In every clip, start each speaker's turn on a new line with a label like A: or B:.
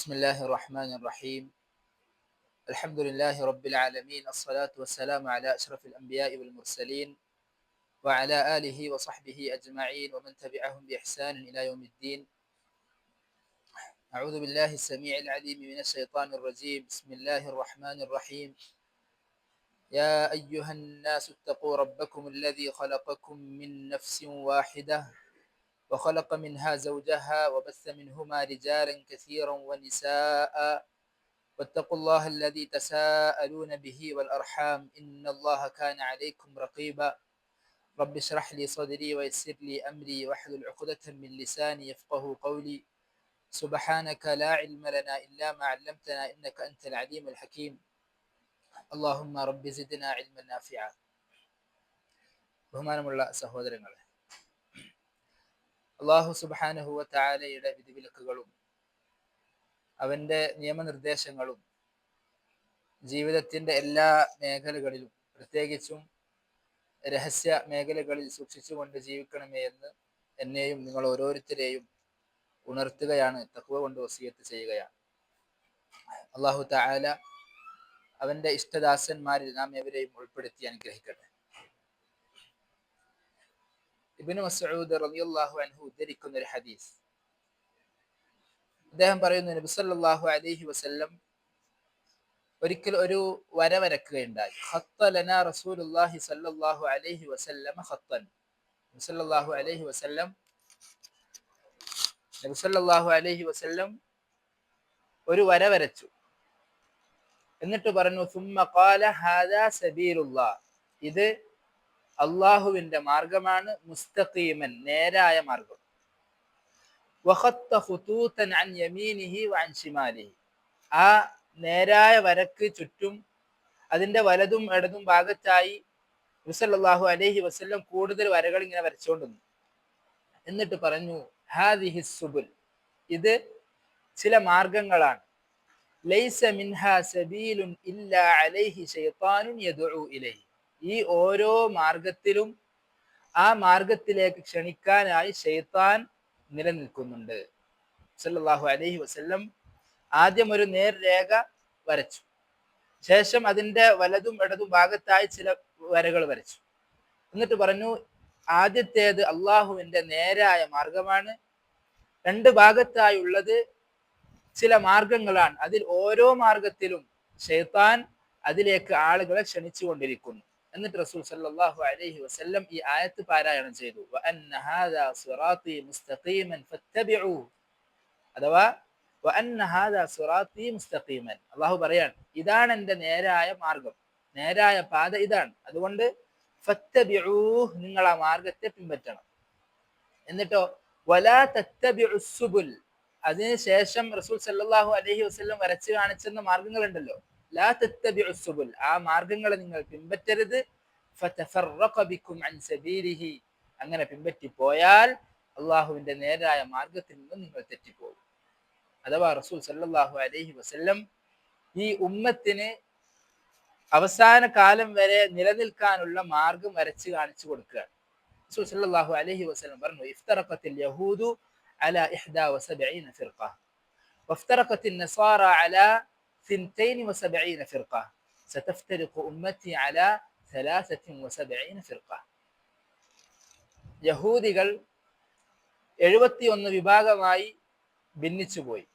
A: بسم الله الرحمن الرحيم. الحمد لله رب العالمين، الصلاة والسلام على أشرف الأنبياء والمرسلين وعلى آله وصحبه أجمعين ومن تبعهم بإحسان إلى يوم الدين. أعوذ بالله السميع العليم من الشيطان الرجيم. بسم الله الرحمن الرحيم. يا أيها الناس اتقوا ربكم الذي خلقكم من نفس واحدة وخلق منها زوجها وبث منهما رجالا كثيرا ونساء واتقوا الله الذي تساءلون به والأرحام إن الله كان عليكم رقيبا. رب اشرح لي صدري ويسر لي أمري واحلل عقدة من لساني يفقه قولي. سبحانك لا علم لنا إلا ما علمتنا إنك أنت العليم الحكيم. اللهم رب زدنا علما نافعا. ബഹുമാനമുള്ള സഹോദരങ്ങളെ, അല്ലാഹു സുബ്ഹാനഹു വ തആലയുടെ വിധിവിലക്കുകളും അവന്റെ നിയമനിർദ്ദേശങ്ങളും ജീവിതത്തിന്റെ എല്ലാ മേഖലകളിലും, പ്രത്യേകിച്ചും രഹസ്യ മേഖലകളിൽ സൂക്ഷിച്ചുകൊണ്ട് ജീവിക്കണമേ എന്ന് എന്നെയും നിങ്ങൾ ഓരോരുത്തരെയും ഉണർത്തുകയാണ്, തഖ്വ കൊണ്ട് വസിയത്ത് ചെയ്യുകയാണ്. അല്ലാഹു തആല അവന്റെ ഇഷ്ടദാസന്മാരിൽ നാം എവരെയും ഉൾപ്പെടുത്തി അനുഗ്രഹിക്കട്ടെ. ഇബ്നു മസ്ഊദ് റളിയല്ലാഹു അൻഹു ഉദ്ധരിക്കുന്ന ഒരു ഹദീസ്, അദ്ദേഹം പറയുന്നു, നബി സല്ലല്ലാഹു അലൈഹി വസല്ലം ഒരിക്കൽ ഒരു വര വരക്കുകയുണ്ടായി. ഖത്ത ലനാ റസൂലുള്ളാഹി സ്വല്ലല്ലാഹു അലൈഹി വസല്ലം ഖത്തൻ. നബി സല്ലല്ലാഹു അലൈഹി വസല്ലം ഒരു വര വരച്ചു. എന്നിട്ട് പറഞ്ഞു, സുമ്മ ഖാല ഹാദാ സബീലുല്ലാഹ്, ഇത് അല്ലാഹുവിന്റെ മാർഗമാണ്, മുസ്തഖീമൻ, നേരായ മാർഗം. വഖത്ത ഖുതൂതൻ അൻ യമീനിഹി വഅൻ ശിമാലിഹി, ആ നേരായ വരക്ക് ചുറ്റും അതിന്റെ വലതും ഇടതും ഭാഗത്തായി നബി സല്ലല്ലാഹു അലൈഹി വസല്ലം കൂടുതൽ വരകൾ ഇങ്ങനെ വരച്ചുകൊണ്ടിരുന്നു. എന്നിട്ട് പറഞ്ഞു, ഹാദിഹി സുബുൽ, ഇത് ചില മാർഗങ്ങളാണ്. ലൈസ മിൻഹാ സബീലുൻ ഇല്ലാ അലൈഹി ശൈത്താനുൻ യദ്ഉ ഇലൈഹി, ഈ ഓരോ മാർഗത്തിലും ആ മാർഗത്തിലേക്ക് ക്ഷണിക്കാനായി ശൈത്താൻ നിലനിൽക്കുന്നുണ്ട്. സല്ലല്ലാഹു അലൈഹി വസല്ലം ആദ്യം ഒരു നേർരേഖ വരച്ചു, ശേഷം അതിന്റെ വലതും ഇടതും ഭാഗത്തായി ചില വരകൾ വരച്ചു. എന്നിട്ട് പറഞ്ഞു, ആദ്യത്തേത് അള്ളാഹുവിന്റെ നേരായ മാർഗമാണ്, രണ്ട് ഭാഗത്തായുള്ളത് ചില മാർഗങ്ങളാണ്, അതിൽ ഓരോ മാർഗത്തിലും ശൈത്താൻ അതിലേക്ക് ആളുകളെ ക്ഷണിച്ചു കൊണ്ടിരിക്കുന്നു. എന്നിട്ട് റസൂൽ സല്ലല്ലാഹു അലൈഹി വസല്ലം ഈ ആയത്ത് പാരായണം ചെയ്തു, വഅന്ന ഹാദാ സിറാത്തി മുസ്തഖീമൻ ഫത്തബിഊ, അഥവാ വഅന്ന ഹാദാ സിറാത്തി മുസ്തഖീമൻ, അല്ലാഹു പറയാണ്, ഇതാണ് എൻ്റെ നേരായ മാർഗം, നേരായ പാത ഇതാണ്, അതുകൊണ്ട് ഫത്തബിഊ, നിങ്ങൾ ആ മാർഗത്തെ പിൻപറ്റണം. എന്നിട്ടോ വലാ തത്തബിഉസ് സുബുൽ, അതിനുശേഷം റസൂൽ സല്ലല്ലാഹു അലൈഹി വസല്ലം വരച്ചു കാണിച്ചെന്ന മാർഗങ്ങളുണ്ടല്ലോ, ലാ തത്തബിഉസ് സുബുൽ, ആ മാർഗങ്ങളെ നിങ്ങൾ പിൻപറ്റരുത്. ഫതഫറഖ ബികും അൻ സബീലിഹി, അങ്ങനെ പിൻപറ്റിപ്പോയാൽ അള്ളാഹുവിന്റെ നേരായ മാർഗത്തിൽ നിന്ന് നിങ്ങൾ തെറ്റിപ്പോകും. അഥവാ റസൂൽ സല്ലല്ലാഹു അലൈഹി വസല്ലം ഈ ഉമ്മത്തിന് അവസാന കാലം വരെ നിലനിൽക്കാനുള്ള മാർഗം വരച്ച് കാണിച്ചു കൊടുക്കുകയാണ്. റസൂൽ സല്ലല്ലാഹു അലൈഹി വസല്ലം പറഞ്ഞു, ഇഫ്തറഖത്തിൽ യഹൂദു അലാ 71 ഫിർഖ വഫ്തറഖത്തിൻ നസാറ അലാ 72 ഫിർഖ സതഫ്തരിഖു ഉമ്മത്തി അലാ 73 ഫിർഖ. യഹൂദികൾ 71 വിഭാഗമായി ഭിന്നിച്ചുപോയി,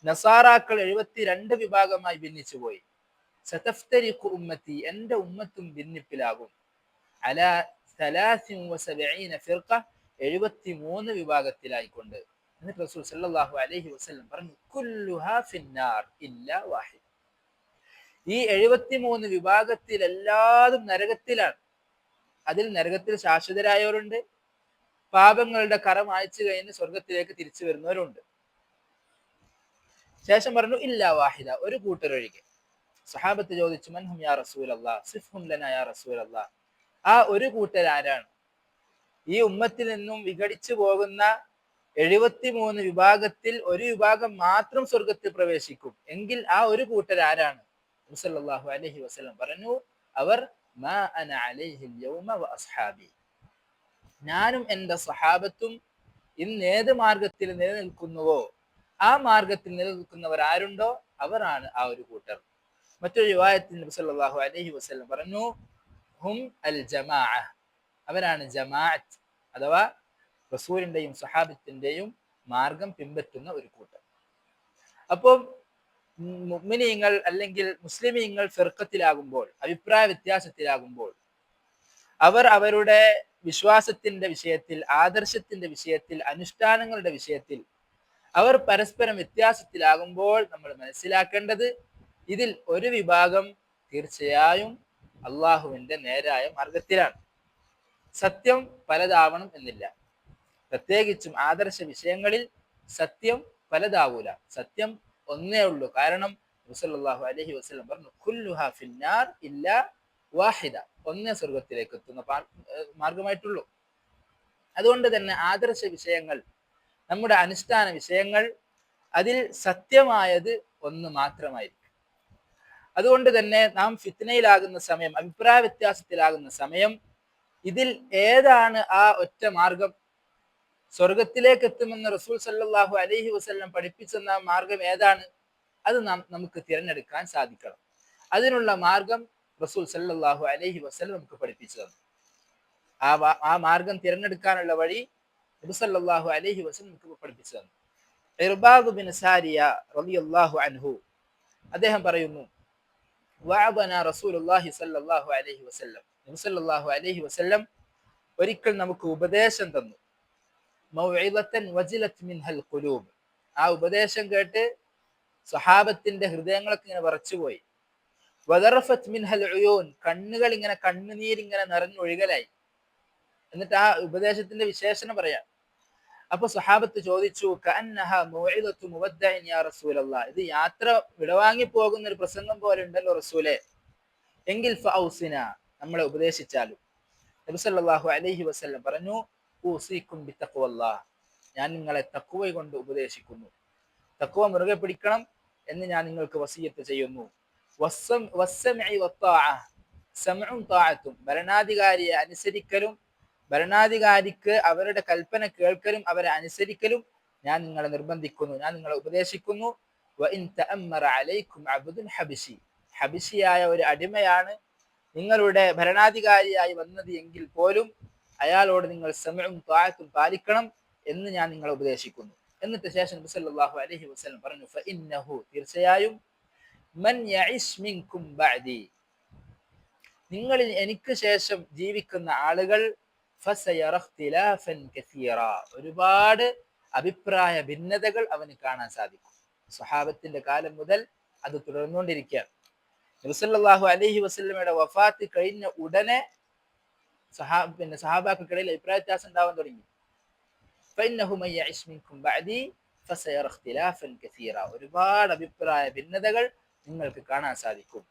A: നസാറാക്കൾ 72 വിഭാഗമായി ഭിന്നിച്ചുപോയി. സതഫ്തരിഖു ഉമ്മത്തി, എന്റെ ഉമ്മത്തും ഭിന്നിപ്പിലാകും, അലാ 73 ഫിർഖ, 73 വിഭാഗത്തിലായിക്കൊണ്ട്. എന്നിട്ട് റസൂൽ സല്ലല്ലാഹു അലൈഹി വസല്ലം പറഞ്ഞു, കുല്ലുഹാ ഫിന്നാർ ഇല്ലാ വാഹിദ്, ഈ 73 വിഭാഗത്തിൽ എല്ലാതും നരകത്തിലാണ്. അതിൽ നരകത്തിൽ ശാശ്വതരായവരുണ്ട്, പാപങ്ങളുടെ കറ മായ്ച്ചു കഴിഞ്ഞ് സ്വർഗത്തിലേക്ക് തിരിച്ചു വരുന്നവരുണ്ട്. ശേഷം പറഞ്ഞു, ഇല്ലാ വാഹിദ, ഒരു കൂട്ടരൊഴികെ. സഹാബത്ത് ചോദിച്ചു, മൻഹും യാ റസൂലല്ലാഹ്, സിഫ്ഹും ലനാ യാ റസൂലല്ലാഹ്, ആ ഒരു കൂട്ടരാരാണ്? ഈ ഉമ്മത്തിൽ നിന്നും വിഘടിച്ചു പോകുന്ന 73 വിഭാഗത്തിൽ ഒരു വിഭാഗം മാത്രം സ്വർഗത്തിൽ പ്രവേശിക്കും എങ്കിൽ ആ ഒരു കൂട്ടരാരാണ്? നബി സല്ലല്ലാഹു അലൈഹി വസല്ലം പറഞ്ഞു, അവർ മാ അന അലൈഹിൽ യൗമ വ അസ്ഹാബി, ഞാനും എൻ്റെ സഹാബത്തും ഇന്ന് ഏത് മാർഗത്തിൽ നിലനിൽക്കുന്നുവോ ആ മാർഗത്തിൽ നിലനിൽക്കുന്നവർ ആരുണ്ടോ അവരാണ് ആ ഒരു കൂട്ടർ. മറ്റൊരു റിവായത്തിൽ നബി സല്ലല്ലാഹു അലൈഹി വസല്ലം പറഞ്ഞു, ഹും അൽ ജമാഅ, അവരാണ് ജമാഅത്ത് അഥവാ റസൂലിന്റെയും സഹാബത്തിന്റെയും മാർഗം പിൻപറ്റുന്ന ഒരു കൂട്ടർ. അപ്പോൾ മുഅ്മിനീങ്ങൾ അല്ലെങ്കിൽ മുസ്ലിമീങ്ങൾ ഫിർഖത്തിലാകുമ്പോൾ, അഭിപ്രായ വ്യത്യാസത്തിലാകുമ്പോൾ, അവർ അവരുടെ വിശ്വാസത്തിന്റെ വിഷയത്തിൽ, ആദർശത്തിന്റെ വിഷയത്തിൽ, അനുഷ്ഠാനങ്ങളുടെ വിഷയത്തിൽ അവർ പരസ്പരം വ്യത്യാസത്തിലാകുമ്പോൾ നമ്മൾ മനസ്സിലാക്കേണ്ടത് ഇതിൽ ഒരു വിഭാഗം തീർച്ചയായും അള്ളാഹുവിന്റെ നേരായ മാർഗത്തിലാണ്. സത്യം പലതാവണം എന്നില്ല. പ്രത്യേകിച്ചും ആദർശ വിഷയങ്ങളിൽ സത്യം പലതാവൂല, സത്യം ഒന്നേ ഉള്ളൂ. കാരണം നബി സല്ലല്ലാഹു അലൈഹി വസല്ലം പറഞ്ഞു, കുല്ലുഹാ ഫിന്നാർ ഇല്ലാ വാഹിദ, ഒന്നേ സ്വർഗത്തിലേക്ക് എത്തുന്ന മാർഗമായിട്ടുള്ളൂ. അതുകൊണ്ട് തന്നെ ആദർശ വിഷയങ്ങൾ, നമ്മുടെ അനുഷ്ഠാന വിഷയങ്ങൾ, അതിൽ സത്യമായത് ഒന്ന് മാത്രമായിരിക്കും. അതുകൊണ്ട് തന്നെ നാം ഫിത്നയിലാകുന്ന സമയം, അഭിപ്രായ വ്യത്യാസത്തിലാകുന്ന സമയം, ഇതിൽ ഏതാണ് ആ ഒറ്റ മാർഗം, സ്വർഗത്തിലേക്ക് എത്തുമെന്ന് റസൂൽ സല്ലല്ലാഹു അലൈഹി വസല്ലം പഠിപ്പിച്ചെന്ന മാർഗം ഏതാണ്, അത് നമുക്ക് തിരഞ്ഞെടുക്കാൻ സാധിക്കണം. അതിനുള്ള മാർഗം റസൂൽ സല്ലല്ലാഹു അലൈഹി വസല്ലം നമുക്ക് പഠിപ്പിച്ചു തന്നു. ആ മാർഗം തിരഞ്ഞെടുക്കാനുള്ള വഴി നബി സല്ലല്ലാഹു അലൈഹി വസല്ലം നമുക്ക് പഠിപ്പിച്ചു തന്നു. ഇർബാദ് ബിൻ സാരിയ റളിയല്ലാഹു അൻഹു അദ്ദേഹം പറയുന്നു, വഅബന റസൂലുള്ളാഹി സല്ലല്ലാഹു അലൈഹി വസല്ലം, നബി സല്ലല്ലാഹു അലൈഹി വസല്ലം ഒരിക്കൽ നമുക്ക് ഉപദേശം തന്നു. മൗഇദത്തൻ വജിലത് മിൻഹൽ ഖുലൂബ്, ആ ഉപദേശം കേട്ട് സ്വഹാബത്തിന്റെ ഹൃദയങ്ങളൊക്കെ ഇങ്ങനെ വിറച്ചുപോയി. വദറഫത് മിൻഹൽ ഉയൂൻ, കണ്ണുകൾ ഇങ്ങനെ കണ്ണുനീരിങ്ങനെ നിറഞ്ഞൊഴുകലായി. എന്നിട്ട് ആ ഉപദേശത്തിന്റെ വിശേഷണം പറയാം. അപ്പൊ സ്വഹാബത്ത് ചോദിച്ചു, കഅന്നഹാ മൗഇദത്തു മുവദ്ദഇൻ യാ റസൂലല്ലാഹ്, ഇത് യാത്ര വിടവാങ്ങി പോകുന്ന ഒരു പ്രസംഗം പോലെ ഉണ്ടല്ലോ റസൂലേ, എങ്കിൽ ഫഔസിന, നമ്മളെ ഉപദേശിച്ചാലും. നബി സല്ലല്ലാഹു അലൈഹി വസല്ലം പറഞ്ഞു, ഊസിക്കും ബിത്തഖ്വല്ലാഹ്, ഞാൻ നിങ്ങളെ തഖ്വ കൊണ്ട് ഉപദേശിക്കുന്നു, തഖ്വ മുറുകെ പിടിക്കണം എന്ന് ഞാൻ നിങ്ങൾക്ക് വസിയത്ത് ചെയ്യുന്നു. വസ്സംഇ വത്താഅ, സമഉം താഅത്തും, ഭരണാധികാരിയെ അനുസരിക്കലും ഭരണാധികാരിക്ക് അവരുടെ കൽപ്പന കേൾക്കലും അവരെ അനുസരിക്കലും ഞാൻ നിങ്ങളെ നിർബന്ധിക്കുന്നു, ഞാൻ നിങ്ങളെ ഉപദേശിക്കുന്നു. വഇൻ തഅമ്മറ അലൈക്കും അബ്ദുൻ ഹബശി, ഹബശിയായ ഒരു അടിമയാണ് നിങ്ങളുടെ ഭരണാധികാരിയായി വന്നത് എങ്കിൽ പോലും അയാളോട് നിങ്ങൾ സമഉം താഅത്തും പാലിക്കണം എന്ന് ഞാൻ നിങ്ങളെ ഉപദേശിക്കുന്നു. എന്നിട്ട് ശേഷം നബി സല്ലല്ലാഹു അലൈഹി വസല്ലം പറഞ്ഞു, ഫഇന്നഹു, തീർച്ചയായും, മൻ യഇശ് മിൻകും ബഅദി, നിങ്ങളിൽ എനിക്ക് ശേഷം ജീവിക്കുന്ന ആളുകൾ, ഫസയറ ഇഖ്തിലാഫൻ കസീറ, ഒരുപാട് അഭിപ്രായ ഭിന്നതകൾ അവന് കാണാൻ സാധിക്കും. സ്വഹാബത്തിന്റെ കാലം മുതൽ അത് തുടർന്നുകൊണ്ടിരിക്കുകയാണ്. നബി സല്ലല്ലാഹു അലൈഹി വസല്ലമയുടെ വഫാത്ത് കഴിഞ്ഞ ഉടനെ സഹാബാക്കൾക്കിടയിൽ അഭിപ്രായ വ്യത്യാസം ഉണ്ടാവാൻ തുടങ്ങി. ഫഇന്നഹു മൻ യഇശ് മിൻകും ബഅദി ഫസയറ ഇഖ്തിലാഫൻ കസീറ, ഒരുപാട് അഭിപ്രായ ഭിന്നതകൾ നിങ്ങൾക്ക് കാണാൻ സാധിക്കും.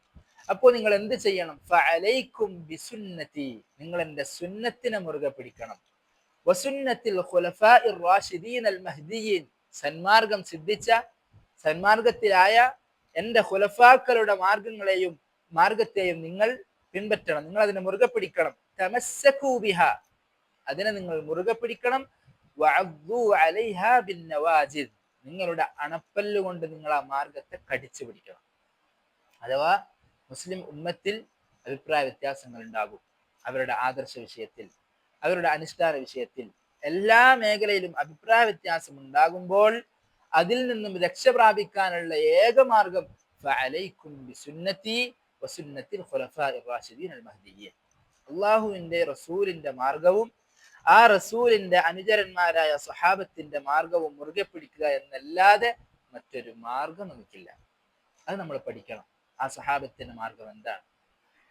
A: അപ്പോൾ നിങ്ങൾ എന്ത് ചെയ്യണം? ഫഅലൈക്കും ബിസുന്നതി, നിങ്ങൾ എൻ്റെ സുന്നത്തിനെ മുറുകെ പിടിക്കണം. വസുന്നത്തിൽ ഖുലഫാഇർ റാഷിദീൻ അൽ മഹ്ദിയീൻ, സന്മാർഗം സിദ്ധിച്ച, സന്മാർഗത്തിലായ എൻ്റെ ഖുലഫാക്കളുടെ മാർഗത്തെയും നിങ്ങൾ പിൻപറ്റണം, നിങ്ങൾ അതിനെ മുറുകെ പിടിക്കണം. തമസ്സകൂ ബിഹാ, അതിനെ നിങ്ങൾ മുറുകെ പിടിക്കണം. വഅദ്ദൂ അലൈഹാ ബിന്നവാജിദ്, നിങ്ങളുടെ അണപ്പല്ല് കൊണ്ട് നിങ്ങൾ ആ മാർഗത്തെ കടിച്ചു പിടിക്കണം. അഥവാ മുസ്ലിം ഉമ്മത്തിൽ അഭിപ്രായ വ്യത്യാസങ്ങൾ ഉണ്ടാകും. അവരുടെ ആദർശ വിഷയത്തിൽ, അവരുടെ അനുഷ്ഠാന വിഷയത്തിൽ, എല്ലാ മേഖലയിലും അഭിപ്രായ വ്യത്യാസം ഉണ്ടാകുമ്പോൾ അതിൽ നിന്നും രക്ഷ പ്രാപിക്കാനുള്ള ഏക മാർഗം ഫഅലൈക്കും ബിസുന്നതി വസുന്നത്തിൽ ഖുലഫാഇർ റാഷിദീൻ അൽ മഹ്ദിയീൻ, അല്ലാഹുവിന്റെ റസൂലിന്റെ മാർഗവും ആ റസൂലിന്റെ അനുചരന്മാരായ സ്വഹാബത്തിന്റെ മാർഗവും മുറുകെ പിടിക്കുക എന്നല്ലാതെ മറ്റൊരു മാർഗം നമുക്കില്ല. അത് നമ്മൾ പഠിക്കണം. ആ സ്വഹാബത്തിന്റെ മാർഗം എന്താണ്?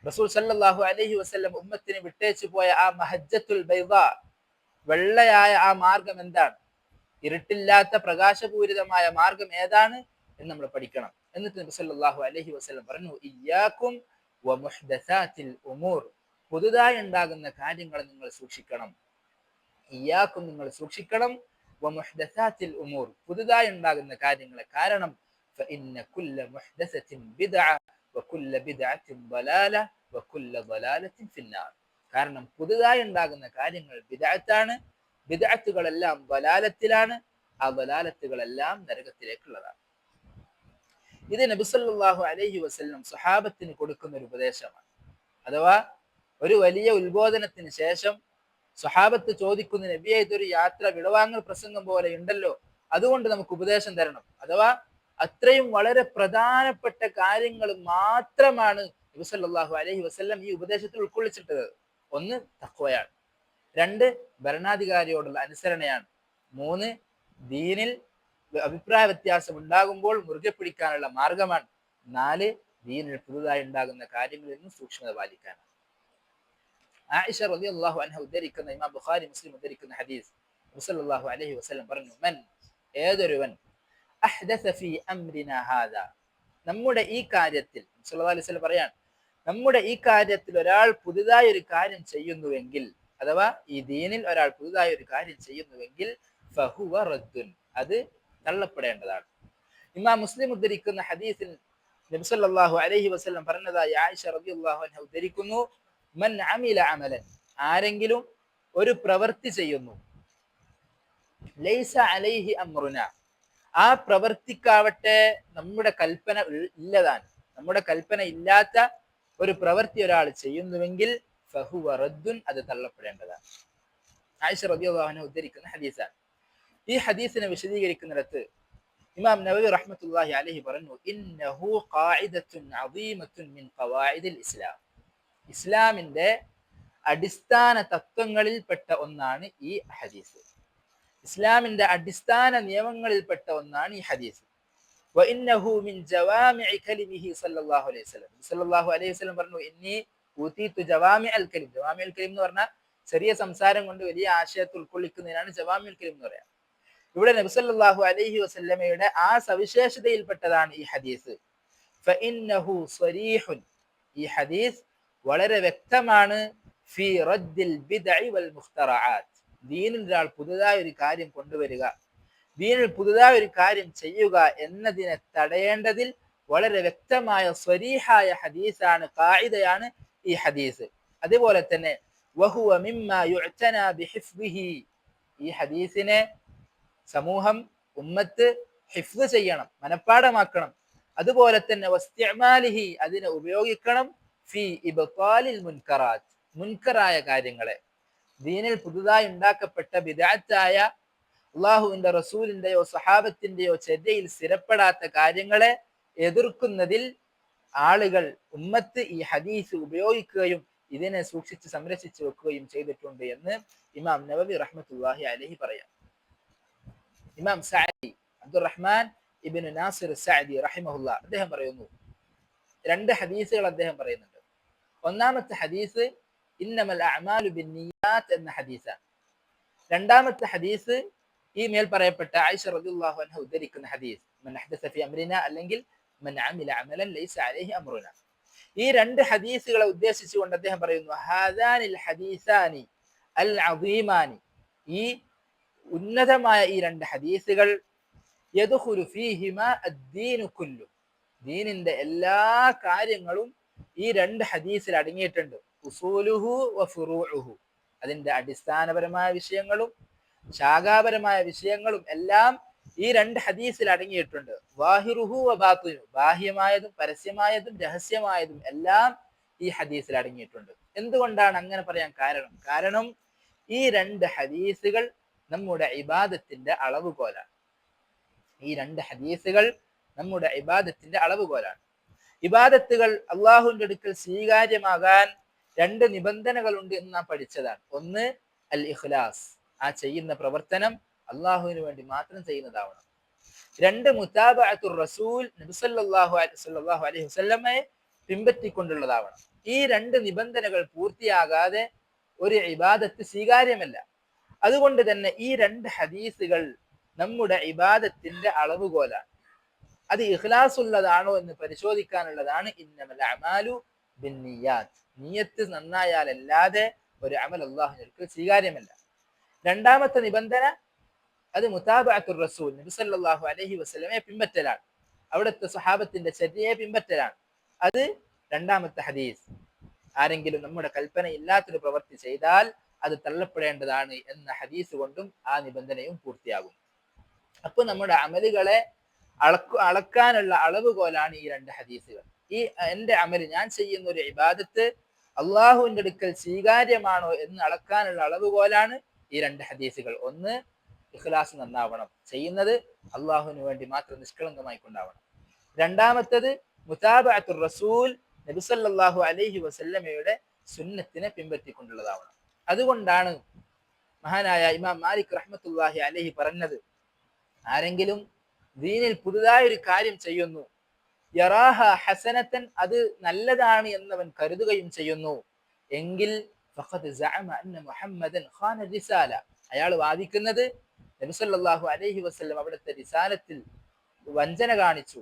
A: റസൂൽ സല്ലല്ലാഹു അലൈഹി വസല്ലം ഉമ്മത്തിന് വിട്ടേച്ചു പോയ ആ മഹജ്ജത്തുൽ ബൈദാ, വെള്ളയായ ആ മാർഗം എന്താണ്? ഇരുട്ടില്ലാത്ത പ്രകാശപൂരിതമായ മാർഗം ഏതാണ് എന്ന് നമ്മൾ പഠിക്കണം. എന്നിട്ട് നബി സല്ലല്ലാഹു അലൈഹി വസല്ലം പറഞ്ഞു, ഇയ്യാകും വമുഹ്ദസാത്തിൽ ഉമൂർ, പുതുതായി ഉണ്ടാകുന്ന കാര്യങ്ങൾ നിങ്ങൾ സൂക്ഷിക്കണം. ഇയ്യാകും, നിങ്ങൾ സൂക്ഷിക്കണം. വമുഹ്ദസാത്തിൽ ഉമൂർ, പുതുതായി ഉണ്ടാകുന്ന കാര്യങ്ങളെ. കാരണം ഫഇന്ന കുല്ല മുഹ്ദസത്തിൻ ബിദ്അ വകുല്ല ബിദ്അത്തിൻ ളലാല വകുല്ല ളലാലത്തിൻ ഫിന്നാർ, കാരണം പുതുതായി ഉണ്ടാകുന്ന കാര്യങ്ങൾ ബിദ്അത്താണ്, ബിദ്അത്തുകളെല്ലാം ളലാലത്തിലാണ്, ആ ദലാലത്തുകളെല്ലാം നരകത്തിലേക്കുള്ളതാണ്. ഇത് നബി സല്ലല്ലാഹു അലൈഹി വസല്ലം സ്വഹാബത്തിന് കൊടുക്കുന്ന ഒരു ഉപദേശമാണ്. അഥവാ ഒരു വലിയ ഉത്ബോധനത്തിന് ശേഷം സ്വഹാബത്ത് ചോദിക്കുന്ന നബിയെ, ഇതൊരു യാത്ര വിടവാങ്ങൽ പ്രസംഗം പോലെ ഉണ്ടല്ലോ, അതുകൊണ്ട് നമുക്ക് ഉപദേശം തരണം. അഥവാ അത്രയും വളരെ പ്രധാനപ്പെട്ട കാര്യങ്ങൾ മാത്രമാണ് നബി സല്ലല്ലാഹു അലൈഹി വസല്ലം ഈ ഉപദേശത്തിൽ ഉൾക്കൊള്ളിച്ചിട്ടത്. ഒന്ന് തഖ്വയാണ്, രണ്ട് ഭരണാധികാരിയോടുള്ള അനുസരണയാണ്, മൂന്ന് ദീനിൽ അഭിപ്രായ വ്യത്യാസം ഉണ്ടാകുമ്പോൾ മുറുകെ പിടിക്കാനുള്ള മാർഗമാണ്, നാല് ദീനിൽ പുതുതായി ഉണ്ടാകുന്ന കാര്യങ്ങളിൽ നിന്ന് സൂക്ഷ്മത പാലിക്കാനാണ്. ആയിഷ റളിയല്ലാഹു അൻഹ ഉദ്ധരിക്കുന്ന, ഇമാം ബുഖാരി മുസ്ലിം ഉദ്ധരിക്കുന്ന ഹദീസ്, നബി സല്ലല്ലാഹു അലൈഹി വസല്ലം പറഞ്ഞു, മൻ ഏതൊരുവൻ അഹ്ദസ ഫീ അംരിനാ ഹാദാ, നമ്മുടെ ഈ കാര്യത്തിൽ, സല്ലല്ലാഹു അലൈഹി വസല്ലം പറയാണ്, നമ്മുടെ ഈ കാര്യത്തിൽ ഒരാൾ പുതുതായി ഒരു കാര്യം ചെയ്യുന്നുവെങ്കിൽ, അഥവാ ഈ ദീനിൽ ഒരാൾ പുതുതായി ഒരു കാര്യം ചെയ്യുന്നുവെങ്കിൽ ഫഹുവ റദ്ദുൻ, അത് തള്ളപ്പെടേണ്ടതാണ്. ഇമാം മുസ്ലിം ഉദ്ധരിക്കുന്ന ഹദീസിൽ നബി സല്ലല്ലാഹു അലൈഹി വസല്ലം പറഞ്ഞതായി ആയിഷ റളിയല്ലാഹു അൻഹ ഉദ്ധരിക്കുന്നു, മൻ അമില അമലൻ, ആരെങ്കിലും ഒരു പ്രവൃത്തി ചെയ്യുന്നു, ലൈസ അലൈഹി അംറുന, ആ പ്രവർത്തിക്കാവട്ടെ നമ്മുടെ കൽപ്പന ഇല്ലതാണ്, നമ്മുടെ കൽപ്പന ഇല്ലാത്ത ഒരു പ്രവൃത്തി ഒരാൾ ചെയ്യുന്നുവെങ്കിൽ ഫഹുവ റദ്ദുൻ, അത് തള്ളപ്പെടേണ്ടതാണ്. ആയിഷ റളിയല്ലാഹു അൻഹ ഉദ്ധരിക്കുന്ന ഹദീസാണ്. ഈ ഹദീസിനെ വിശദീകരിക്കുന്നിടത്ത് ഇമാം നവവി റഹ്മത്തുള്ളാഹി അലൈഹി പറഞ്ഞു, ഇന്നഹു ഖാഇദത്തുൻ അദീമത്തുൻ മിൻ ഖവാഇദിൽ ഇസ്ലാം, ഇസ്ലാമിന്റെ അടിസ്ഥാന തത്വങ്ങളിൽപ്പെട്ട ഒന്നാണ് ഈ ഹദീസ്, ഇസ്ലാമിന്റെ അടിസ്ഥാന നിയമങ്ങളിൽപ്പെട്ട ഒന്നാണ് ഈ ഹദീസ്. വഇന്നഹു മിൻ ജവാമിഇ കലിമിഹി സല്ലല്ലാഹു അലൈഹി വസല്ലം, സല്ലല്ലാഹു അലൈഹി വസല്ലം പറഞ്ഞു, ഇന്നി ഊതീതു ജവാമിഅൽ കലിം, ജവാമിഅൽ കലിം എന്ന് പറഞ്ഞാൽ ചെറിയ സംസാരം കൊണ്ട് വലിയ ആശയത്തെ ഉൾക്കൊള്ളിക്കുന്നതിനാണ് ജവാമിഉൽ കലിം എന്ന് പറയാം. ഇവിടെ നബി സല്ലല്ലാഹു അലൈഹി വസല്ലമയുടെ ആ സവിശേഷതയിൽപ്പെട്ടതാണ് ഈ ഹദീസ്. ഫഇന്നഹു സ്വരീഹുൻ, ഈ ഹദീസ് വളരെ വ്യക്തമാണ്, ഫി റദ്ദിൽ ബിദ്അഇ വൽ മുഖ്തറആത്ത്, ദീനിൽ ഒരാൾ പുതുതായി ഒരു കാര്യം കൊണ്ടുവരിക, ദീനിൽ പുതുതായി ഒരു കാര്യം ചെയ്യുക എന്നതിനെ തടയേണ്ടതിൽ വളരെ വ്യക്തമായ സ്വരീഹായ ഹദീസാണ്, ഖാഇദയാണ് ഈ ഹദീസ്. അതുപോലെ തന്നെ വഹുവ മിമ്മാ യുഅ്തനാ ബിഹിഫ്ദിഹി, ഈ ഹദീസിനെ സമൂഹം, ഉമ്മത്ത് ഹിഫ്ദ് ചെയ്യണം, മനപ്പാഠമാക്കണം. അതുപോലെ തന്നെ വസ്തിഅമാലിഹി, അതിനെ ഉപയോഗിക്കണം, ഫി ഇബ്താലിൽ മുൻകറാത്ത്, മുൻകറായ കാര്യങ്ങളെ, ദീനിൽ പുതുതായി ഉണ്ടാക്കപ്പെട്ട ബിദ്അത്തായ അള്ളാഹുവിന്റെ റസൂലിന്റെയോ സഹാബത്തിന്റെയോ ചര്യയിൽ സ്ഥിരപ്പെടാത്ത കാര്യങ്ങളെ എതിർക്കുന്നതിൽ ആളുകൾ, ഉമ്മത്ത് ഈ ഹദീസ് ഉപയോഗിക്കുകയും ഇതിനെ സൂക്ഷിച്ച് സംരക്ഷിച്ചു വെക്കുകയും ചെയ്തിട്ടുണ്ട് എന്ന് ഇമാം നവവി റഹ്മത്തുള്ളാഹി അലൈഹി പറയാം. ഇമാം സഅദി, അബ്ദുറഹ്മാൻ ഇബ്നു നാസിർ സഅദി റഹിമഹുല്ലാ, അദ്ദേഹം പറയുന്നു, രണ്ട് ഹദീസുകൾ അദ്ദേഹം പറയുന്നുണ്ട്. ഒന്നാമത്തെ ഹദീസ് ഇന്നമൽ അഅമാലു ബിന്നിയാത്ത് എന്ന ഹദീസാണ്. രണ്ടാമത്തെ ഹദീസ് ഈ മേൽ പറയപ്പെട്ട ആയിഷ റളിയല്ലാഹു അൻഹ ഉദ്ധരിക്കുന്ന ഹദീസ്, മൻ അഹ്ദസ ഫീ അംരിനാ, അല്ലെങ്കിൽ മൻ അമില അമലൻ ലൈസ അലൈഹി അംറുനാ. ഈ രണ്ട് ഹദീസുകളെ ഉദ്ദേശിച്ചുകൊണ്ട് അദ്ദേഹം പറയുന്നു, ഹാദാനിൽ ഹദീസാനി അൽ അദീമാനി, ഈ ഉന്നതമായ ഈ രണ്ട് ഹദീസുകൾ, യദ്ഖുലു ഫീഹിമാ അദ്ദീനു കുല്ലു, ദീനിന്റെ എല്ലാ കാര്യങ്ങളും ഈ രണ്ട് ഹദീസിൽ അടങ്ങിയിട്ടുണ്ട്. ഉസൂലുഹു വ ഫുറൂഉഹു, അതിന്റെ അടിസ്ഥാനപരമായ വിഷയങ്ങളും ശാഖാപരമായ വിഷയങ്ങളും എല്ലാം ഈ രണ്ട് ഹദീസിൽ അടങ്ങിയിട്ടുണ്ട്. വാഹിറുഹു വ ബാത്തിനു, ബാഹ്യമായതും പരസ്യമായതും രഹസ്യമായതും എല്ലാം ഈ ഹദീസിൽ അടങ്ങിയിട്ടുണ്ട്. എന്തുകൊണ്ടാണ് അങ്ങനെ പറയാൻ കാരണം ഈ രണ്ട് ഹദീസുകൾ നമ്മുടെ ഇബാദത്തിന്റെ അളവുകോലാണ്. ഈ രണ്ട് ഹദീസുകൾ നമ്മുടെ ഇബാദത്തിന്റെ അളവുകോലാണ്. ഇബാദത്തുകൾ അള്ളാഹുവിന്റെ അടുക്കൽ സ്വീകാര്യമാകാൻ രണ്ട് നിബന്ധനകളുണ്ട് എന്ന് നാം പഠിച്ചതാണ്. ഒന്ന് അൽ ഇഖ്ലാസ്, ആ ചെയ്യുന്ന പ്രവർത്തനം അള്ളാഹുവിന് വേണ്ടി മാത്രം ചെയ്യുന്നതാവണം. രണ്ട് മുതാബഅത്തുർ റസൂൽ, നബി സല്ലല്ലാഹു അലൈഹി വസല്ലമയെ പിൻപറ്റിക്കൊണ്ടുള്ളതാവണം. ഈ രണ്ട് നിബന്ധനകൾ പൂർത്തിയാകാതെ ഒരു ഇബാദത്ത് സ്വീകാര്യമല്ല. അതുകൊണ്ട് തന്നെ ഈ രണ്ട് ഹദീസുകൾ നമ്മുടെ ഇബാദത്തിന്റെ അളവുകോലാണ്. അത് ഇഖ്ലാസ് ഉള്ളതാണോ എന്ന് പരിശോധിക്കാനുള്ളതാണ് ഇന്നമൽ അഅമാലു ബിന്നിയാത്ത്, നിയ്യത്ത് നന്നായാലല്ലാതെ ഒരു അമൽ അല്ലാഹുവിലേക്ക് സ്വീകാര്യമല്ല. രണ്ടാമത്തെ നിബന്ധന അത് മുതാബഅത്തുർ റസൂൽ, നബി സല്ലല്ലാഹു അലൈഹി വസല്ലമയെ പിൻപറ്റലാണ്, അവിടുത്തെ സ്വഹാബത്തിന്റെ ചര്യയെ പിൻപറ്റലാണ്. അത് രണ്ടാമത്തെ ഹദീസ്. ആരെങ്കിലും നമ്മുടെ കൽപ്പന ഇല്ലാത്തൊരു പ്രവൃത്തി ചെയ്താൽ അത് തള്ളപ്പെടേണ്ടതാണ് എന്ന ഹദീസ് കൊണ്ടും ആ നിബന്ധനയും പൂർത്തിയാകും. അപ്പൊ നമ്മുടെ അമലുകളെ അളക്കാനുള്ള അളവുകോലാണ് ഈ രണ്ട് ഹദീസുകൾ. ഈ എന്റെ അമല്, ഞാൻ ചെയ്യുന്ന ഒരു ഇബാദത്ത് അള്ളാഹുവിന്റെ അടുക്കൽ സ്വീകാര്യമാണോ എന്ന് അളക്കാനുള്ള അളവുകോലാണ് ഈ രണ്ട് ഹദീസുകൾ. ഒന്ന്, ഇഖ്ലാസ് നന്നാവണം, ചെയ്യുന്നത് അള്ളാഹുവിന് വേണ്ടി മാത്രം നിഷ്കളങ്കമായി കൊണ്ടാവണം. രണ്ടാമത്തത്, മുതാബഅത്തുർ റസൂൽ, നബി സല്ലല്ലാഹു അലൈഹി വസല്ലമയുടെ സുന്നത്തിനെ പിൻപറ്റിക്കൊണ്ടുള്ളതാവണം. അതുകൊണ്ടാണ് മഹാനായ ഇമാം മാലിക് റഹ്മത്തുള്ളാഹി അലൈഹി പറഞ്ഞത്, ആരെങ്കിലും ദീനിൽ പുതുതായ ഒരു കാര്യം ചെയ്യുന്നു, യറാഹ ഹസനത്തൻ, അത് നല്ലതാണ് എന്നവൻ കരുതുകയും ചെയ്യുന്നു, എങ്കിൽ ഫഖദ് സഅമ അന്ന മുഹമ്മദൻ ഖാന റിസാല, അയാൾ വാദിക്കുന്നത് നബി സല്ലല്ലാഹു അലൈഹി വസല്ലം അവിടുത്തെ റിസാലത്തിൽ വഞ്ചന കാണിച്ചു,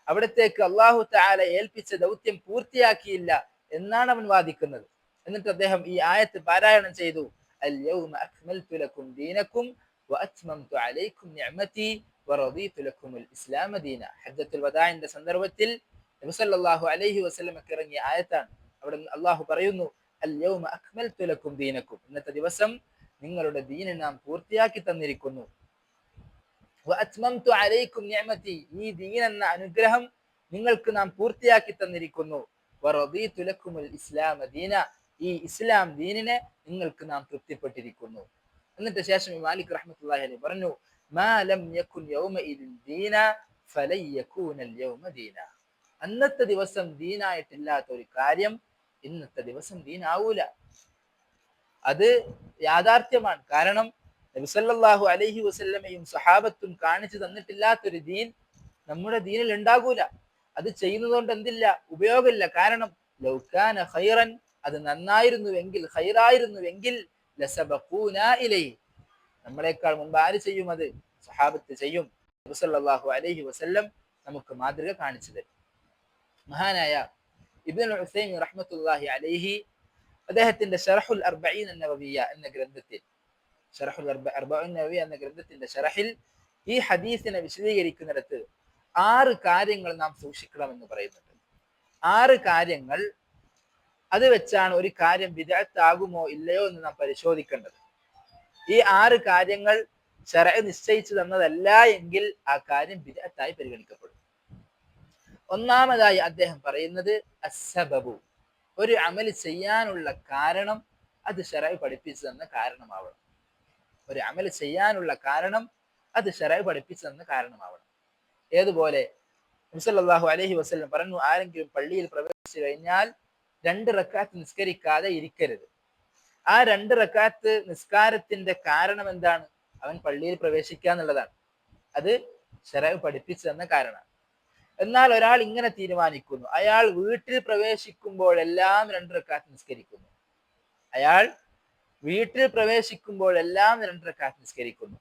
A: അവിടത്തേക്ക് അല്ലാഹു തആല ഏൽപ്പിച്ച ദൗത്യം പൂർത്തിയാക്കിയില്ല എന്നാണ് അവൻ വാദിക്കുന്നത്. എന്നിട്ട് അദ്ദേഹം ഈ ആയത്ത് പാരായണം ചെയ്തു, അൽ യൗമ അക്മൽതു ലക്കും ദീനക്കും വഅത്മംതു അലൈക്കും നിഅമതി വറദീതു ലക്കുമുൽ ഇസ്ലാമ ദീന. ഹജ്ജത്തുൽ വദാഇന്റെ സന്ദർഭത്തിൽ നബി സല്ലല്ലാഹു അലൈഹി വസല്ലമക്ക് ഇറങ്ങിയ ആയത്താണ്. അവിടെ അല്ലാഹു പറയുന്നു, അൽ യൗമ അക്മൽതു ലക്കും ദീനക്കും, ഇന്നത്തെ ദിവസം നിങ്ങളുടെ ദീനിനെ നാം പൂർത്തിയാക്കി തന്നിരിക്കുന്നു. വഅത്മംതു അലൈക്കും നിഅമതി, ഈ ദീൻ എന്ന അനുഗ്രഹം നിങ്ങൾക്ക് നാം പൂർത്തിയാക്കി തന്നിരിക്കുന്നു. വറദീതു ലക്കുമുൽ ഇസ്ലാമ ദീന, ഈ ഇസ്ലാം ദീനിനെ നിങ്ങൾക്ക് നാം തൃപ്തിപ്പെട്ടിരിക്കുന്നു. എന്നിട്ട് ശേഷം മാലിക് റഹ്മത്തുള്ളാഹി അലൈഹി പറഞ്ഞു, മാ ലം യകുൻ യൗമഇദിൻ ദീന ഫലൻ യകൂനൽ യൗമ ദീന, അന്നത്തെ ദിവസം ദീനായിട്ടില്ലാത്ത ഒരു കാര്യം ഇന്നത്തെ ദിവസം ദീനാവൂല. അത് യാഥാർത്ഥ്യമാണ്. കാരണം നബി സല്ലല്ലാഹു അലൈഹി വസല്ലമയും സഹാബത്തും കാണിച്ചു തന്നിട്ടില്ലാത്തൊരു ദീൻ നമ്മുടെ ദീനിൽ ഉണ്ടാകൂല. അത് ചെയ്യുന്നതുകൊണ്ട് എന്തില്ല, ഉപയോഗമില്ല. കാരണം ലൗ കാന ഖൈറൻ, അത് നന്നായിരുന്നുവെങ്കിൽ, ഖൈറായിരുന്നുവെങ്കിൽ ലസബഖൂനാ ഇലൈഹി, നമ്മളെക്കാൾ മുമ്പ് ആര് ചെയ്യും? അത് സഹാബത്ത് ചെയ്യും. നബി സല്ലല്ലാഹു അലൈഹി വസല്ലം നമുക്ക് മാതൃക കാണിച്ചു തരും. മഹാനായ ഇബ്നുൽ ഉസൈമീൻ റഹ്മത്തുള്ളാഹി അലൈഹി അദ്ദേഹത്തിന്റെ ശറഹുൽ അർബഈൻ അന്നവവിയ്യ എന്ന ഗ്രന്ഥത്തിൽ, ശറഹുൽ അർബഈൻ അന്നവവിയ്യ എന്ന ഗ്രന്ഥത്തിന്റെ ശറഹിൽ ഈ ഹദീസിനെ വിശദീകരിക്കുന്നിടത്ത് 6 കാര്യങ്ങൾ നാം സൂക്ഷിക്കണമെന്ന് പറയുന്നുണ്ട്. 6 കാര്യങ്ങൾ, അത് വെച്ചാണ് ഒരു കാര്യം ബിദ്അത്ത് ആകുമോ ഇല്ലയോ എന്ന് നാം പരിശോധിക്കേണ്ടത്. ഈ 6 കാര്യങ്ങൾ ശറഅ് നിശ്ചയിച്ചു തന്നതല്ല എങ്കിൽ ആ കാര്യം ബിദ്അത്തായി പരിഗണിക്കപ്പെടും. ഒന്നാമതായി അദ്ദേഹം പറയുന്നത് അസ്സബബു, ഒരു അമല് ചെയ്യാനുള്ള കാരണം അത് ശറഅ് പഠിപ്പിച്ചു തന്ന കാരണമാവണം. ഒരു അമല് ചെയ്യാനുള്ള കാരണം അത് ശറഅ് പഠിപ്പിച്ചു തന്ന കാരണമാവണം. ഏതുപോലെ നബി സല്ലല്ലാഹു അലൈഹി വസല്ലം പറഞ്ഞു, ആരെങ്കിലും പള്ളിയിൽ പ്രവേശിച്ചു കഴിഞ്ഞാൽ 2 റക്അത്ത് നിസ്കരിക്കാതെ ഇരിക്കരുത്. ആ 2 റക്അത്ത് നിസ്കാരത്തിന്റെ കാരണം എന്താണ്? അവൻ പള്ളിയിൽ പ്രവേശിക്കുക എന്നുള്ളതാണ്. അത് ശറഅ് പഠിപ്പിച്ചു തന്ന കാരണമാണ്. എന്നാൽ ഒരാൾ ഇങ്ങനെ തീരുമാനിക്കുന്നു, അയാൾ വീട്ടിൽ പ്രവേശിക്കുമ്പോഴെല്ലാം 2 റക്അത്ത് നിസ്കരിക്കുന്നു. അയാൾ വീട്ടിൽ പ്രവേശിക്കുമ്പോഴെല്ലാം 2 റക്അത്ത് നിസ്കരിക്കുന്നു.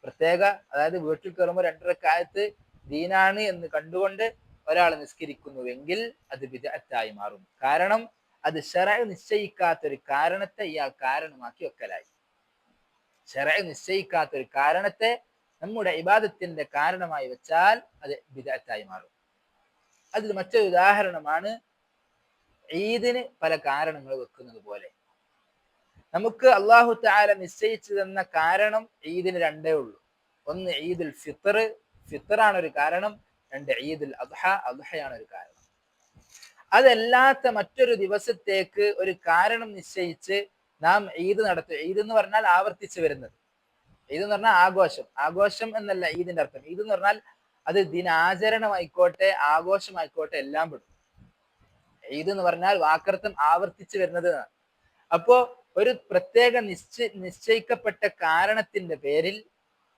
A: പ്രത്യേക, അതായത് വീട്ടിൽ കയറുമ്പോൾ 2 റക്അത്ത് ദീനാണ് എന്ന് കണ്ടുകൊണ്ട് ഒരാൾ നിസ്കരിക്കുന്നുവെങ്കിൽ അത് ബിദ്അത്തായി മാറും. കാരണം അത് ശറഅ് നിശ്ചയിക്കാത്തൊരു കാരണത്തെ ഇയാൾ കാരണമാക്കി വെക്കലായി. ശറഅ് നിശ്ചയിക്കാത്തൊരു കാരണത്തെ നമ്മുടെ ഇബാദത്തിന്റെ കാരണമായി വെച്ചാൽ അത് ബിദ്അത്തായി മാറും. അതിൽ മറ്റൊരു ഉദാഹരണമാണ് ഈദിന് പല കാരണങ്ങൾ വെക്കുന്നത് പോലെ. നമുക്ക് അല്ലാഹു തആല നിശ്ചയിച്ചു തന്ന കാരണം ഈദിന് 2 ഉള്ളൂ. ഒന്ന് ഈദുൽ ഫിത്ർ, ഫിത്റാണ് ഒരു കാരണം. 2 ഈദുൽ അദ്ഹ, അദ്ഹയാണ് ഒരു കാരണം. അതല്ലാത്ത മറ്റൊരു ദിവസത്തേക്ക് ഒരു കാരണം നിശ്ചയിച്ച് നാം ഈദ് നടത്തും. ഈദ് എന്ന് പറഞ്ഞാൽ ആവർത്തിച്ചു വരുന്നത്. ഈദ് എന്ന് പറഞ്ഞാൽ ആഘോഷം, ആഘോഷം എന്നല്ല ഈദിന്റെ അർത്ഥം. ഈദ് എന്ന് പറഞ്ഞാൽ അത് ദിനാചരണമായിക്കോട്ടെ ആഘോഷമായിക്കോട്ടെ എല്ലാം പെടും. ഈദ് എന്ന് പറഞ്ഞാൽ വാക്കർത്ഥം ആവർത്തിച്ചു വരുന്നത്. അപ്പോ ഒരു പ്രത്യേക നിശ്ചയിക്കപ്പെട്ട കാരണത്തിന്റെ പേരിൽ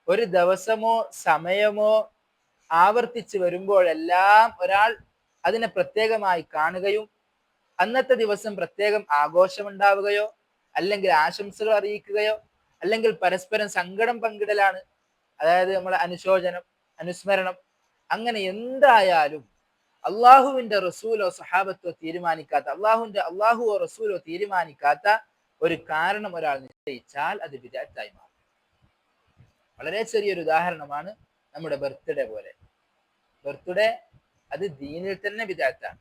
A: ഒരു ദിവസമോ സമയമോ ആവർത്തിച്ചു വരുമ്പോഴെല്ലാം ഒരാൾ അതിനെ പ്രത്യേകമായി കാണുകയും അന്നത്തെ ദിവസം പ്രത്യേകം ആഘോഷമുണ്ടാവുകയോ അല്ലെങ്കിൽ ആശംസകൾ അറിയിക്കുകയോ അല്ലെങ്കിൽ പരസ്പരം സങ്കടം പങ്കിടലാണ്, അതായത് നമ്മളെ അനുശോചനം, അനുസ്മരണം, അങ്ങനെ എന്തായാലും അള്ളാഹുവിന്റെ റസൂലോ സഹാബത്തോ തീരുമാനിക്കാത്ത, അള്ളാഹുവോ റസൂലോ തീരുമാനിക്കാത്ത ഒരു കാരണം ഒരാൾ നിശ്ചയിച്ചാൽ അത് ബിദ്അത്തായി മാറും. വളരെ ചെറിയൊരു ഉദാഹരണമാണ് നമ്മുടെ ബർത്ത്ഡേ പോലെ. ബർത്ത്ഡേ അത് ദീനിൽ തന്നെ ബിദ്അത്താണ്.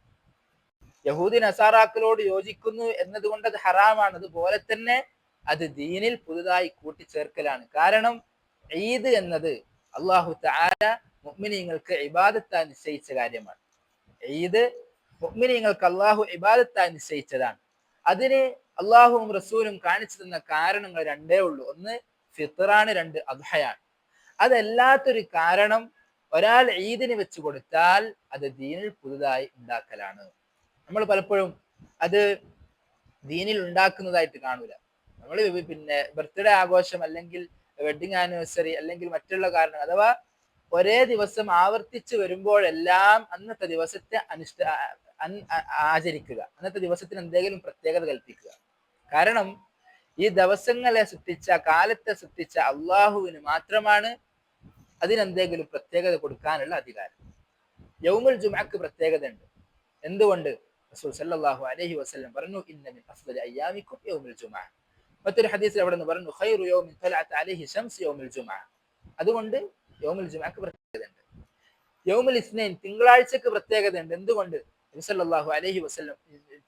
A: യഹൂദി നസാറാക്കളോട് യോജിക്കുന്നു എന്നതുകൊണ്ട് അത് ഹറാമാണ്. അതുപോലെ തന്നെ അത് ദീനിൽ പുതുതായി കൂട്ടിച്ചേർക്കലാണ്. കാരണം ഈദ് എന്നത് അള്ളാഹു തആല മുഅ്മിനീങ്ങൾക്ക് ഇബാദത്തായി നിശ്ചയിച്ച കാര്യമാണ്. ഈദ് മുഅ്മിനീങ്ങൾക്ക് അള്ളാഹു ഇബാദത്തായി നിശ്ചയിച്ചതാണ്. അതിന് അള്ളാഹുവും റസൂലും കാണിച്ചു തന്ന കാരണങ്ങൾ രണ്ടേ ഉള്ളൂ. ഒന്ന് ഫിത്റാണ്, രണ്ട് അദ്ഹയാണ്. അതല്ലാത്തൊരു കാരണം ഒരാൾ ഈദിന് വെച്ച് കൊടുത്താൽ അത് ദീനിൽ പുതുതായി ഉണ്ടാക്കലാണ്. നമ്മൾ പലപ്പോഴും അത് ദീനിൽ ഉണ്ടാക്കുന്നതായിട്ട് കാണൂല. നമ്മൾ പിന്നെ ബർത്ത്ഡേ ആഘോഷം അല്ലെങ്കിൽ വെഡിങ് ആനിവേഴ്സറി അല്ലെങ്കിൽ മറ്റുള്ള കാരണം അഥവാ ഒരേ ദിവസം ആവർത്തിച്ച് വരുമ്പോഴെല്ലാം അന്നത്തെ ദിവസത്തെ ആചരിക്കുക, അന്നത്തെ ദിവസത്തിന് എന്തെങ്കിലും പ്രത്യേകത കൽപ്പിക്കുക. കാരണം ഈ ദിവസങ്ങളെ സൃഷ്ടിച്ച, കാലത്തെ സൃഷ്ടിച്ച അള്ളാഹുവിന് മാത്രമാണ് അതിനെന്തെങ്കിലും പ്രത്യേകത കൊടുക്കാനുള്ള അധികാരം. യൗമുൽ ജുമുഅക്ക് പ്രത്യേകത ഉണ്ട്. എന്തുകൊണ്ട്? റസൂൽ സല്ലല്ലാഹു അലൈഹി വസല്ലം പറഞ്ഞു, ഇന്ന മിൻ അഫ്ളലി അയ്യാമിക്കും യൗമുൽ ജുമുഅ. മറ്റൊരു ഹദീസിൽ അവിടെ നിന്ന് പറഞ്ഞു, ഖൈറു യൗമിൻ തലഅത് അലൈഹി ശംസ് യൗമുൽ ജുമുഅ. അതുകൊണ്ട് യൗമുൽ ജുമുഅക്ക് പ്രത്യേകത ഉണ്ട്. യൗമുൽ ഇസ്നൈൻ തിങ്കളാഴ്ചക്ക് പ്രത്യേകത ഉണ്ട്. എന്തുകൊണ്ട്? നബി സല്ലല്ലാഹു അലൈഹി വസല്ലം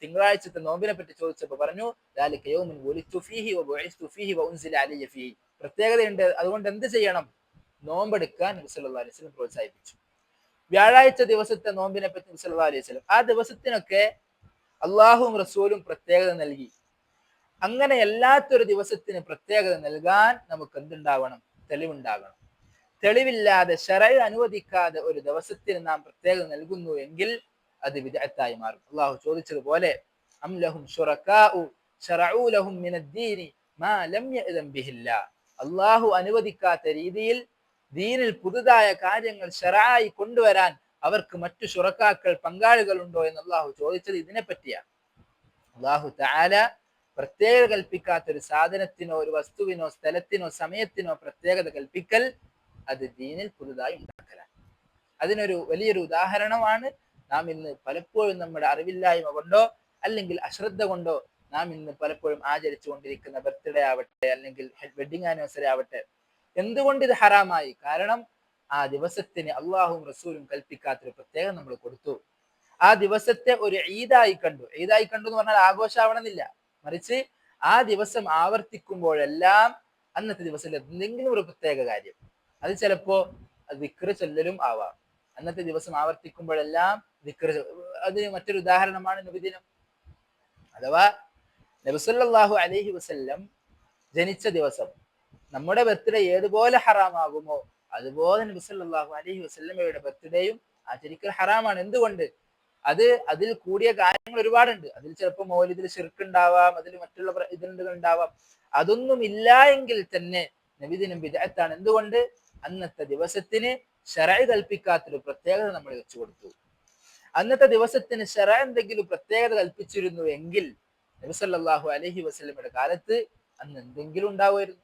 A: തിങ്കളാഴ്ചത്തെ നോമ്പിനെ പറ്റി ചോദിച്ചപ്പോൾ പറഞ്ഞു, ദാലിക യൗമുൻ വുലിദ്തു ഫീഹി വബുഇസ്തു ഫീഹി വഉൻസില അലയ്യ ഫീഹി. പ്രത്യേകതയുണ്ട്, അതുകൊണ്ട് എന്ത് ചെയ്യണം? നോമ്പെടുക്കാൻ നബി സല്ലല്ലാഹു അലൈഹി വസല്ലം പ്രോത്സാഹിപ്പിച്ചു. വ്യാഴാഴ്ച ദിവസത്തെ നോമ്പിനെ പറ്റി നബി സല്ലല്ലാഹു അലൈഹി വസല്ലം ആ ദിവസത്തിനൊക്കെ അള്ളാഹുവും റസൂലും പ്രത്യേകത നൽകി. അങ്ങനെ എല്ലാത്തൊരു ദിവസത്തിന് പ്രത്യേകത നൽകാൻ നമുക്ക് എന്തുണ്ടാവണം? തെളിവുണ്ടാകണം. തെളിവില്ലാതെ ശറഅ് അനുവദിക്കാതെ ഒരു ദിവസത്തിന് നാം പ്രത്യേകത നൽകുന്നു എങ്കിൽ അത് ബിദ്അത്തായി മാറും. അള്ളാഹു ചോദിച്ചതുപോലെ, അം ലഹും ശുറകാഉ ശറഉ ലഹും മിനദ്ദീനി മാ ലം യഅ്ദൻ ബിഹില്ലാ. അള്ളാഹു അനുവദിക്കാത്ത രീതിയിൽ ദീനിൽ പുതുതായ കാര്യങ്ങൾ ശറഅായി കൊണ്ടുവരാൻ അവർക്ക് മറ്റു ശുറക്കാക്കൾ, പങ്കാളികൾ ഉണ്ടോ എന്ന് അള്ളാഹു ചോദിച്ചത് ഇതിനെ പറ്റിയാണ്. അള്ളാഹു തആല പ്രത്യേകത കൽപ്പിക്കാത്ത ഒരു സാധനത്തിനോ ഒരു വസ്തുവിനോ സ്ഥലത്തിനോ സമയത്തിനോ പ്രത്യേകത കൽപ്പിക്കൽ അത് ദീനിൽ പുതുതായി ഉണ്ടാക്കലാണ്. അതിനൊരു വലിയൊരു ഉദാഹരണമാണ് നാം ഇന്ന് പലപ്പോഴും നമ്മുടെ അറിവില്ലായ്മ കൊണ്ടോ അല്ലെങ്കിൽ അശ്രദ്ധ കൊണ്ടോ നാം ഇന്ന് പലപ്പോഴും ആചരിച്ചു കൊണ്ടിരിക്കുന്ന ബർത്ത്ഡേ ആവട്ടെ അല്ലെങ്കിൽ വെഡിങ് ആനിവേഴ്സറി ആവട്ടെ. എന്തുകൊണ്ട് ഇത് ഹറാമായി? കാരണം ആ ദിവസത്തിന് അള്ളാഹുവും റസൂലും കൽപ്പിക്കാത്തൊരു പ്രത്യേകം നമ്മൾ കൊടുത്തു. ആ ദിവസത്തെ ഒരു ഈദായി കണ്ടു. ഈദായി കണ്ടു എന്ന് പറഞ്ഞാൽ ആഘോഷമാവണമെന്നില്ല, മറിച്ച് ആ ദിവസം ആവർത്തിക്കുമ്പോഴെല്ലാം അന്നത്തെ ദിവസത്തിൽ എന്തെങ്കിലും ഒരു പ്രത്യേക കാര്യം, അത് ചിലപ്പോ ദിക്ർ ചൊല്ലലും ആവാം. അന്നത്തെ ദിവസം ആവർത്തിക്കുമ്പോഴെല്ലാം ദിക്ർ. അതിന് മറ്റൊരു ഉദാഹരണമാണ് നബിദിനം. അഥവാ നബി സല്ലല്ലാഹു അലൈഹി വസല്ലം ജനിച്ച ദിവസം നമ്മുടെ ബർത്ത്ഡേ ഏതുപോലെ ഹറാമാകുമോ അതുപോലെ നബി സല്ലല്ലാഹു അലൈഹി വസല്ലമയുടെ ബർത്ത്ഡേയും ആചരിക്കൽ ഹറാമാണ്. എന്തുകൊണ്ട്? അതിൽ കൂടിയ കാര്യങ്ങൾ ഒരുപാടുണ്ട്. അതിൽ ചിലപ്പോൾ മൗലിദിൽ ശിർക്ക് ഉണ്ടാവാം, അതിൽ മറ്റുള്ള ഇതുകൾ ഉണ്ടാവാം. അതൊന്നും ഇല്ല എങ്കിൽ തന്നെ നബിദിനം ബിദ്അത്താണ്. എന്തുകൊണ്ട്? അന്നത്തെ ദിവസത്തിന് ശറഅ് കൽപ്പിക്കാത്തൊരു പ്രത്യേകത നമ്മൾ വെച്ചു കൊടുത്തു. അന്നത്തെ ദിവസത്തിന് ശറഅ് എന്തെങ്കിലും പ്രത്യേകത കൽപ്പിച്ചിരുന്നു എങ്കിൽ നബി സല്ലല്ലാഹു അലൈഹി വസല്ലമയുടെ കാലത്ത് അന്ന് എന്തെങ്കിലും ഉണ്ടാവുമായിരുന്നു.